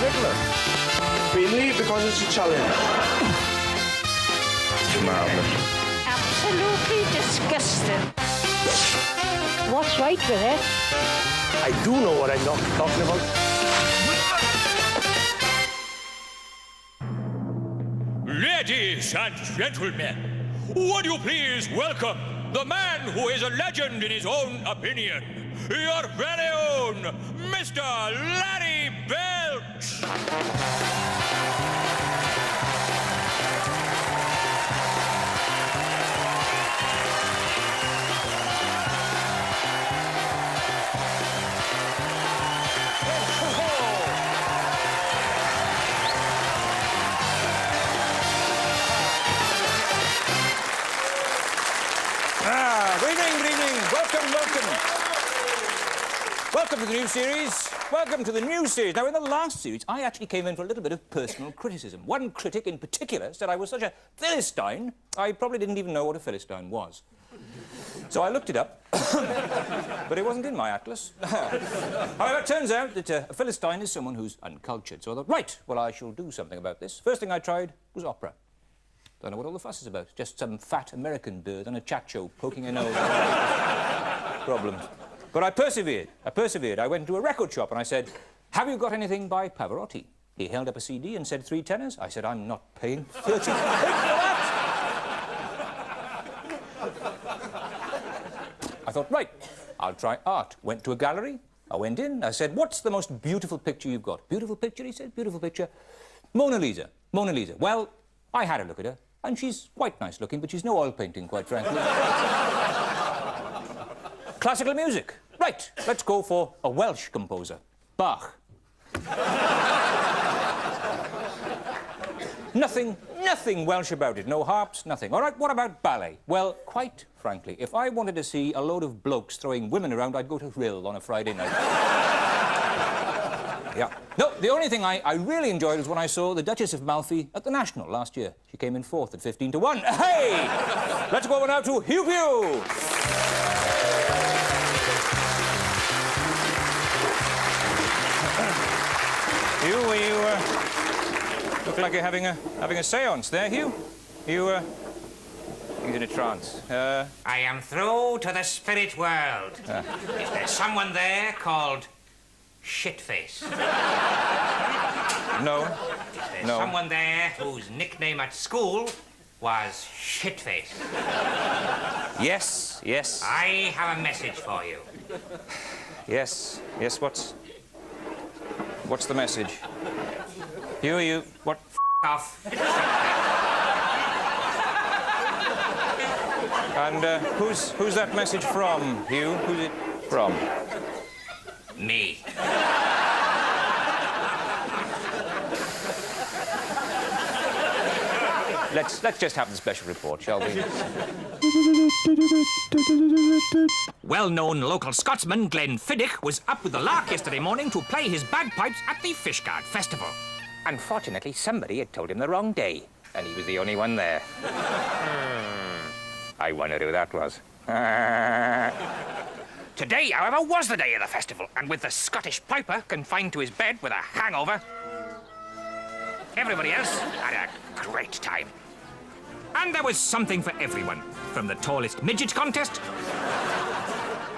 Riddler. Mainly because it's a challenge. Marvellous. Absolutely disgusting. What's right with it? I do know what I'm not talking about. Ladies and gentlemen, would you please welcome the man who is a legend in his own opinion, your very own Mr. Larry Belch! Good evening. Welcome to the new series. Welcome to the new series. Now, in the last series, I actually came in for a little bit of personal criticism. One critic in particular said I was such a Philistine, I probably didn't even know what a Philistine was. So I looked it up, but it wasn't in my atlas. However, it turns out that a Philistine is someone who's uncultured. So I thought, right, well, I shall do something about this. First thing I tried was opera. Don't know what all the fuss is about. Just some fat American bird on a chat show poking a nose. Problems. But I persevered. I went to a record shop and I said, have you got anything by Pavarotti? He held up a CD and said 3 tenors. I said, I'm not paying 30 for that. I thought, right, I'll try art. Went to a gallery. I went in. I said, what's the most beautiful picture you've got? Beautiful picture, he said. Beautiful picture. Mona Lisa. Mona Lisa. Well, I had a look at her. And she's quite nice looking, but she's no oil painting, quite frankly. Classical music. Right, let's go for a Welsh composer. Bach. Nothing Welsh about it. No harps, nothing. All right, what about ballet? Well, quite frankly, if I wanted to see a load of blokes throwing women around, I'd go to Rill on a Friday night. Yeah. No, the only thing I really enjoyed was when I saw the Duchess of Malfi at the National last year. She came in 4th at 15 to 1. Hey! Let's go over now to Hugh Pugh. Hugh, you look like you're having a séance there, Hugh. He's in a trance. I am through to the spirit world. Is there someone there called Shitface? No. Is there someone there whose nickname at school was Shitface? Yes. I have a message for you. Yes, what's the message? Hugh, what? Off. And who's that message from, Hugh? Who's it from? Me. Let's just have the special report, shall we? Well-known local Scotsman Glenn Fiddick was up with the lark yesterday morning to play his bagpipes at the Fishguard Festival. Unfortunately, somebody had told him the wrong day, and he was the only one there. I wonder who that was. Today, however, was the day of the festival, and with the Scottish piper confined to his bed with a hangover, everybody else had a great time. And there was something for everyone, from the tallest midget contest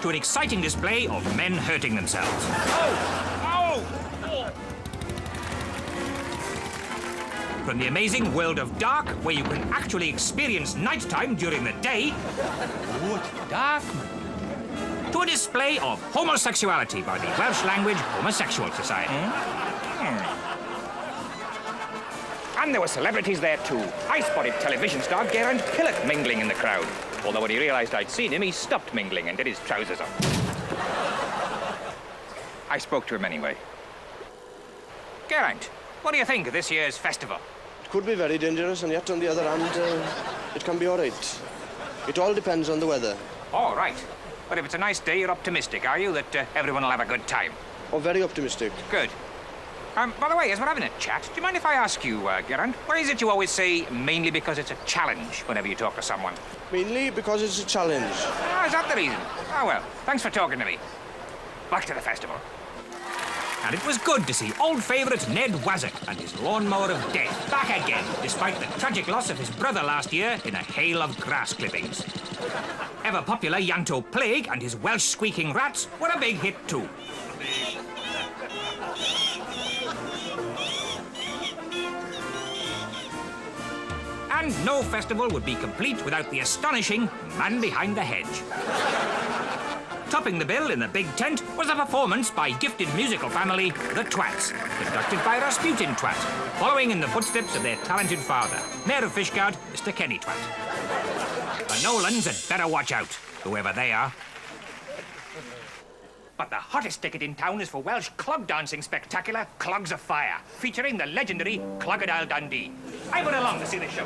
to an exciting display of men hurting themselves. From the amazing world of dark, where you can actually experience nighttime during the day, dark, to a display of homosexuality by the Welsh Language Homosexual Society. And there were celebrities there, too. I spotted television star Geraint Pillock mingling in the crowd. Although when he realised I'd seen him, he stopped mingling and did his trousers up. I spoke to him anyway. Geraint, what do you think of this year's festival? It could be very dangerous, and yet, on the other hand, it can be all right. It all depends on the weather. All right. But if it's a nice day, you're optimistic, are you, that everyone will have a good time? Oh, very optimistic. Good. By the way, as we're having a chat, do you mind if I ask you, Geraint, what is it you always say mainly because it's a challenge whenever you talk to someone? Mainly because it's a challenge. Oh, is that the reason? Oh, well, thanks for talking to me. Back to the festival. And it was good to see old favourite Ned Wazzock and his lawnmower of death back again, despite the tragic loss of his brother last year in a hail of grass clippings. Ever popular Yanto Plague and his Welsh squeaking rats were a big hit too. And no festival would be complete without the astonishing man behind the hedge. Topping the bill in the big tent was a performance by gifted musical family, the Twats, conducted by Rasputin Twat, following in the footsteps of their talented father, Mayor of Fishguard, Mr. Kenny Twat. The Nolans had better watch out, whoever they are. But the hottest ticket in town is for Welsh clog dancing spectacular, Clogs of Fire, featuring the legendary Cloggadile Dundee. I went along to see the show.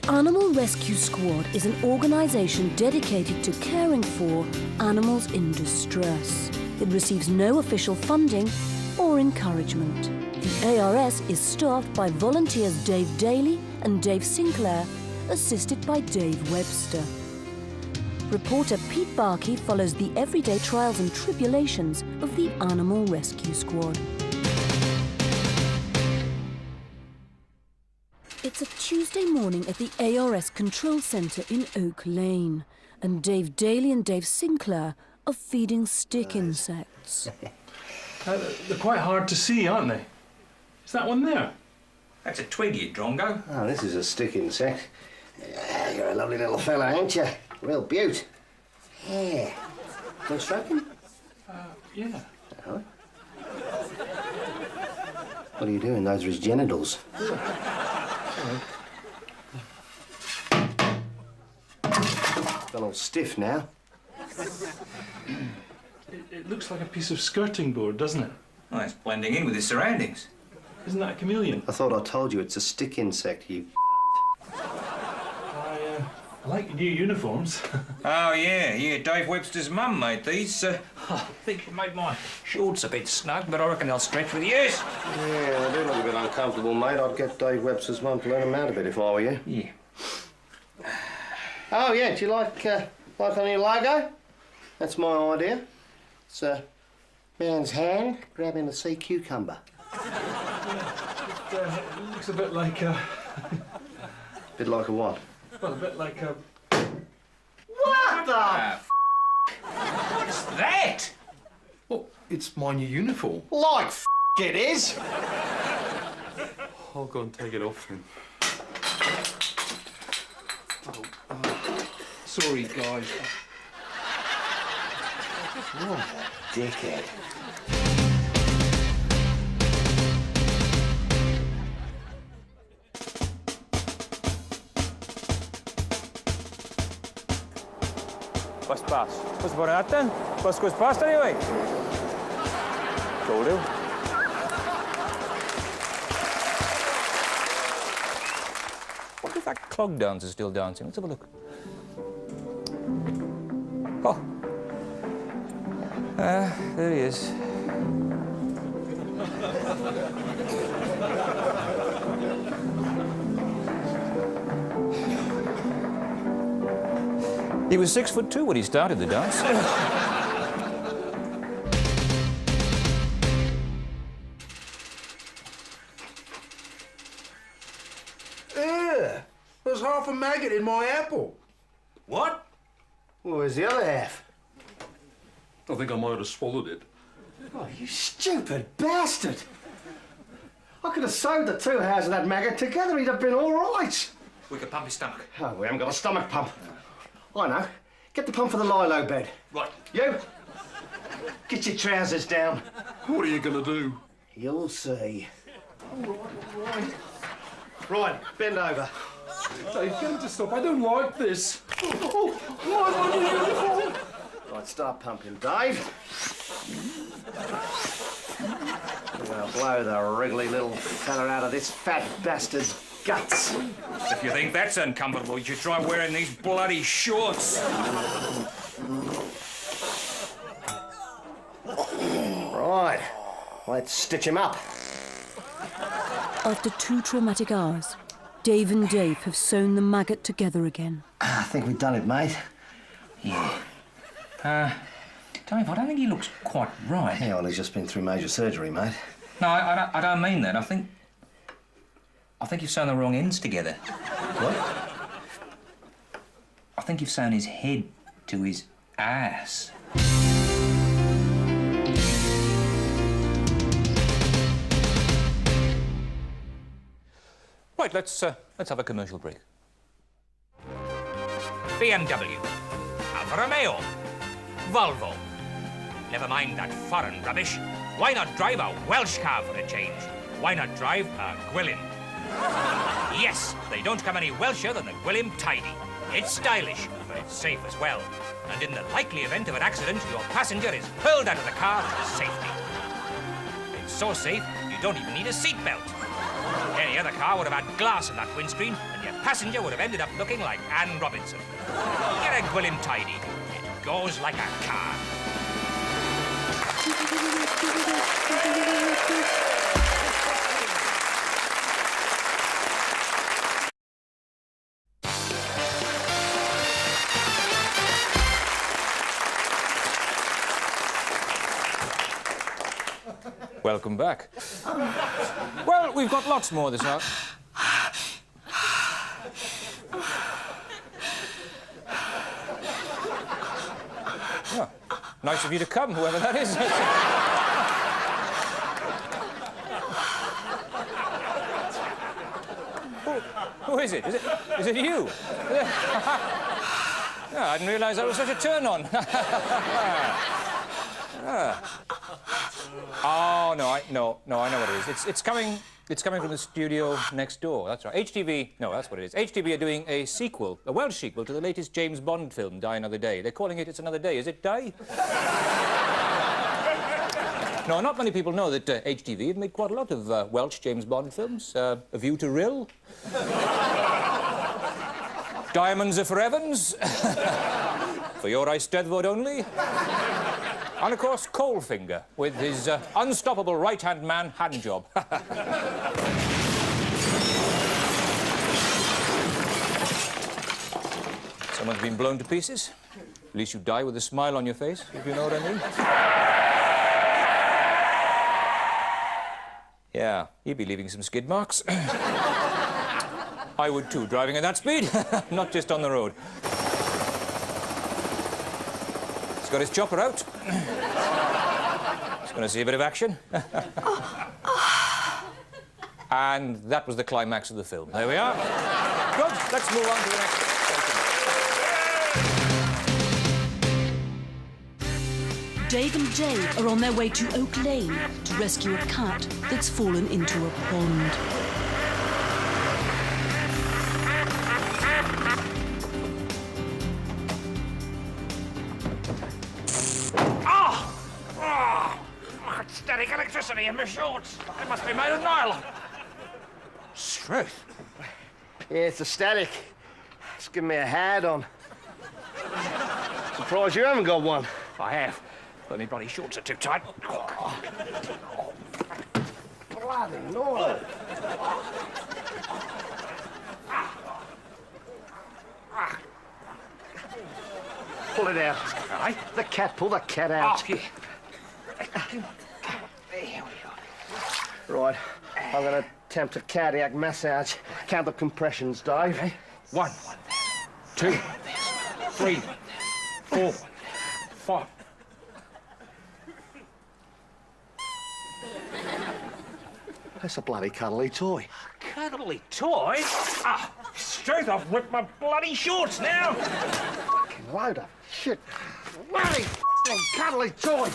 Animal Rescue Squad is an organisation dedicated to caring for animals in distress. It receives no official funding or encouragement. The ARS is staffed by volunteers Dave Daly and Dave Sinclair, assisted by Dave Webster. Reporter Pete Barkey follows the everyday trials and tribulations of the Animal Rescue Squad. It's a Tuesday morning at the ARS Control Centre in Oak Lane, and Dave Daly and Dave Sinclair are feeding stick insects. They're quite hard to see, aren't they? Is that one there? That's a twig, you drongo. Oh, this is a stick insect. You're a lovely little fella, ain't you? Real beaut. Yeah. Good stroking? Yeah. Oh. What are you doing? Those are his genitals. Gone all stiff now. It looks like a piece of skirting board, doesn't it? Oh, it's blending in with his surroundings. Isn't that a chameleon? I thought I told you it's a stick insect, you... I like new uniforms. Oh, yeah, Dave Webster's mum made these. I think she made my shorts a bit snug, but I reckon they'll stretch with years. Yeah, they do look a bit uncomfortable, mate. I'd get Dave Webster's mum to learn them out a bit if I were you. Yeah. Oh, yeah, do you like our new logo? That's my idea. It's a man's hand grabbing a sea cucumber. It looks a bit like a... Bit like a what? Well, a bit like a... What the What's that? Well, it's my new uniform. Like It is. I'll go and take it off then. Sorry, guys. What a dickhead. Bus pass. What's about that then? Bus goes past anyway. Told you. What if that clog dancer's still dancing? Let's have a look. Oh. There he is. He was 6'2" when he started the dance. There's half a maggot in my apple. What? Where's the other half? I think I might have swallowed it. Oh, you stupid bastard! I could have sewed the two halves of that maggot together. He'd have been all right. We could pump his stomach. Oh, we haven't got a stomach pump. I know. Get the pump for the Lilo bed. Right. You, get your trousers down. What are you going to do? You'll see. Right, bend over. Dave, get him to stop. I don't like this. Right, start pumping, Dave. I'll blow the wriggly little fella out of this fat bastard's guts. If you think that's uncomfortable, you should try wearing these bloody shorts. Right, let's stitch him up. After 2 traumatic hours, Dave and Dave have sewn the maggot together again. I think we've done it, mate. Yeah. Dave, I don't think he looks quite right. Yeah, well, he's just been through major surgery, mate. No, I don't mean that. I think you've sewn the wrong ends together. What? I think you've sewn his head to his ass. Right, let's have a commercial break. BMW, Alfa Romeo, Volvo. Never mind that foreign rubbish. Why not drive a Welsh car for a change? Why not drive a Gwilym? Yes, they don't come any Welsher than the Gwilym Tidy. It's stylish, but it's safe as well. And in the likely event of an accident, your passenger is hurled out of the car to safety. It's so safe, you don't even need a seatbelt. Any other car would have had glass in that windscreen, and your passenger would have ended up looking like Anne Robinson. Get a Gwilym Tidy. It goes like a car. Welcome back. Well, we've got lots more this hour. Oh, nice of you to come, whoever that is. Who is it? Is it you? Oh, I didn't realise that was such a turn-on. Oh, no, I know what it is. It's coming from the studio next door. That's right. HTV, no, that's what it is. HTV are doing a sequel, a Welsh sequel to the latest James Bond film, Die Another Day. They're calling it It's Another Day. Is it Die? No, not many people know that HTV have made quite a lot of Welsh James Bond films. A View to Rill. Diamonds are for Evans. For your Eisteddfod only. And, of course, Coalfinger, with his unstoppable right-hand man handjob. Someone's been blown to pieces. At least you die with a smile on your face, if you know what I mean. Yeah, he'd be leaving some skid marks. I would too, driving at that speed, not just on the road. He's got his chopper out. He's Gonna see a bit of action? And that was the climax of the film. There we are. Good, let's move on to the next one. Dave and Jay are on their way to Oak Lane to rescue a cat that's fallen into a pond. Static electricity in my shorts. It must be made of nylon. Strength. Yeah, it's the static. It's giving me a hard on. Surprised you haven't got one. I have, but my bloody shorts are too tight. Bloody Lord. Pull it out. Aye. The cat, pull the cat out. Oh, yeah. Right, I'm going to attempt a cardiac massage. Count the compressions, Dave. Okay. 1, 2, 3, 4, 5. That's a bloody cuddly toy. Cuddly toy? Ah, straight off with my bloody shorts now. Fucking load of shit. Bloody cuddly toy.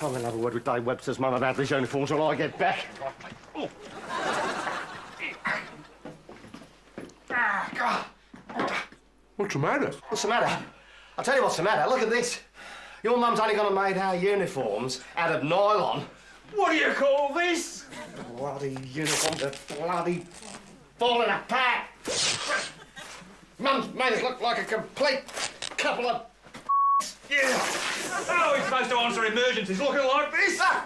I'm going to have a word with Dave Webster's mum about these uniforms when I get back. Oh. What's the matter? What's the matter? I'll tell you what's the matter. Look at this. Your mum's only going to make our uniforms out of nylon. What do you call this? Bloody uniforms are bloody falling apart. Mum's made us look like a complete couple of... Yeah. How are we supposed to answer emergencies looking like this? That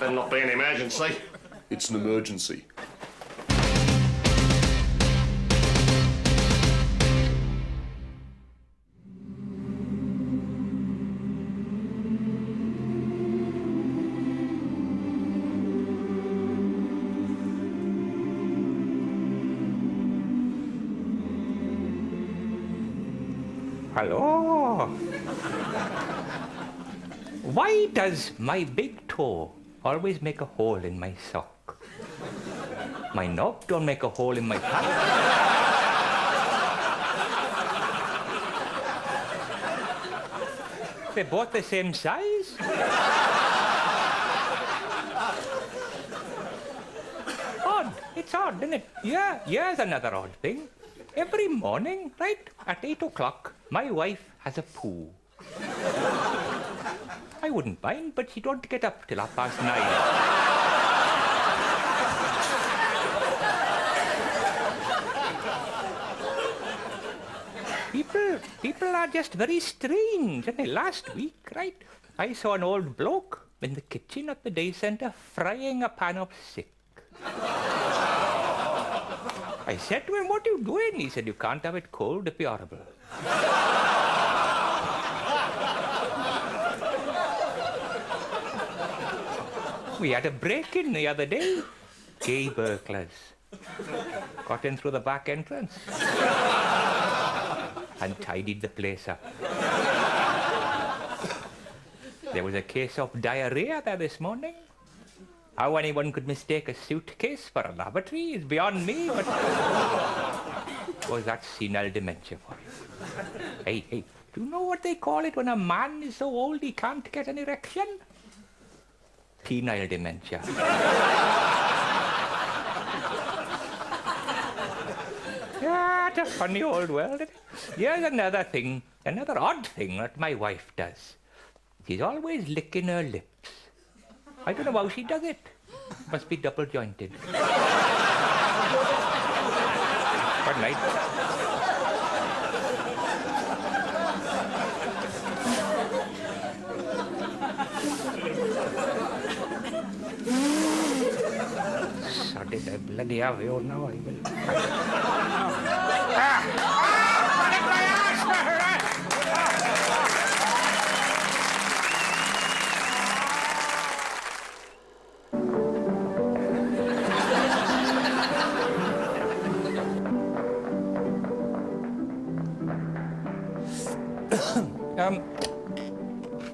better not be an emergency. It's an emergency. Hello. Why does my big toe always make a hole in my sock? My knob don't make a hole in my pants. They're both the same size. Odd. It's odd, isn't it? Yeah, here's another odd thing. Every morning, right, at 8 o'clock, my wife has a poo. I wouldn't mind, but she don't get up till 9:30. People are just very strange, aren't they? Last week, right, I saw an old bloke in the kitchen at the day centre frying a pan of sick. I said to him, what are you doing? He said, you can't have it cold, it'd be horrible. We had a break-in the other day. Gay burglars. Got in through the back entrance. And tidied the place up. There was a case of diarrhea there this morning. How anyone could mistake a suitcase for a lavatory is beyond me, but... Was that senile dementia for you? Hey, do you know what they call it when a man is so old he can't get an erection? Penile dementia. Yeah, it's a funny old world. Here's another thing, another odd thing that my wife does. She's always licking her lips. I don't know how she does it. Must be double jointed. Good night. So did I bloody have you now? I will.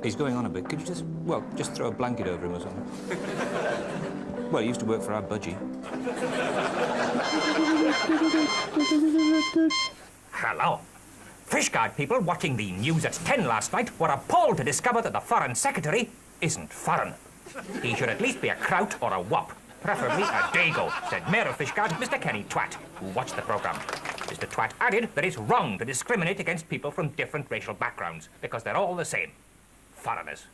He's going on a bit. Could you just, well, just throw a blanket over him or something? Well, he used to work for our budgie. Hello. Fishguard people watching the news at 10 last night were appalled to discover that the Foreign Secretary isn't foreign. He should at least be a kraut or a wop, preferably a dago, said Mayor of Fishguard, Mr. Kenny Twat, who watched the programme. Mr. Twat added that it's wrong to discriminate against people from different racial backgrounds, because they're all the same. Foreigners.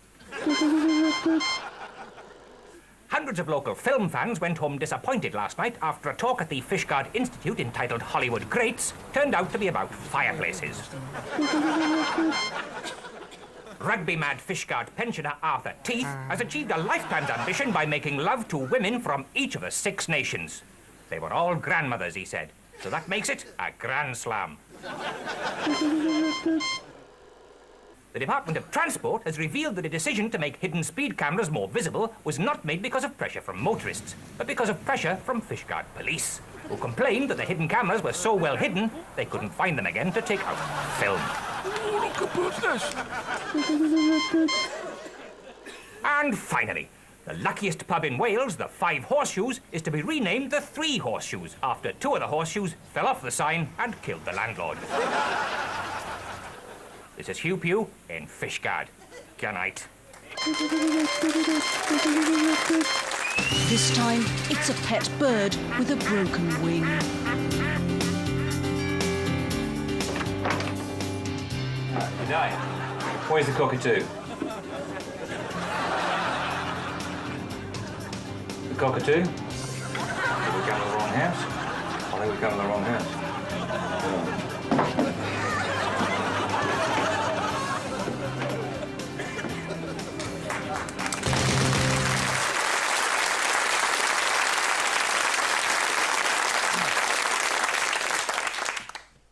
Hundreds of local film fans went home disappointed last night after a talk at the Fishguard Institute entitled Hollywood Greats turned out to be about fireplaces. Rugby-mad Fishguard pensioner Arthur Teeth has achieved a lifetime's ambition by making love to women from each of the 6 nations. They were all grandmothers, he said, so that makes it a grand slam. The Department of Transport has revealed that a decision to make hidden speed cameras more visible was not made because of pressure from motorists, but because of pressure from Fishguard police, who complained that the hidden cameras were so well hidden they couldn't find them again to take out film. And finally, the luckiest pub in Wales, the 5 Horseshoes, is to be renamed the 3 Horseshoes after 2 of the horseshoes fell off the sign and killed the landlord. This is Hugh Pugh in Fishguard. Good night. This time, it's a pet bird with a broken wing. Good night. Where's the cockatoo? The cockatoo? Did we come to the wrong house? I think we come to the wrong house.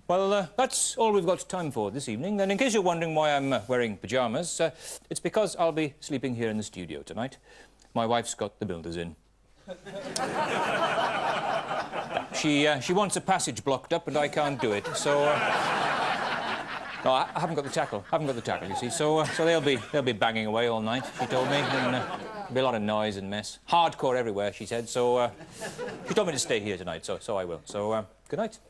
Well, that's all we've got time for this evening. And in case you're wondering why I'm wearing pyjamas, it's because I'll be sleeping here in the studio tonight. My wife's got the builders in. She wants a passage blocked up, and I can't do it, so... No, I haven't got the tackle. You see. So they'll be banging away all night, she told me, and there'll be a lot of noise and mess. Hardcore everywhere, she said, so... she told me to stay here tonight, so I will. So, good night.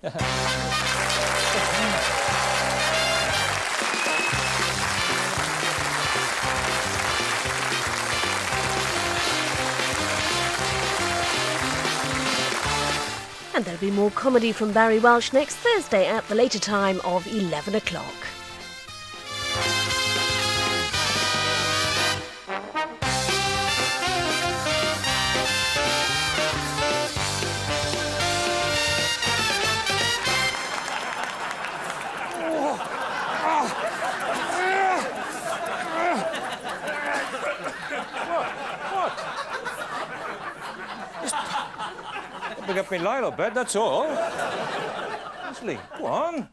And there'll be more comedy from Barry Welsh next Thursday at the later time of 11 o'clock. Pick up my Lilo bed, that's all. Honestly, go on.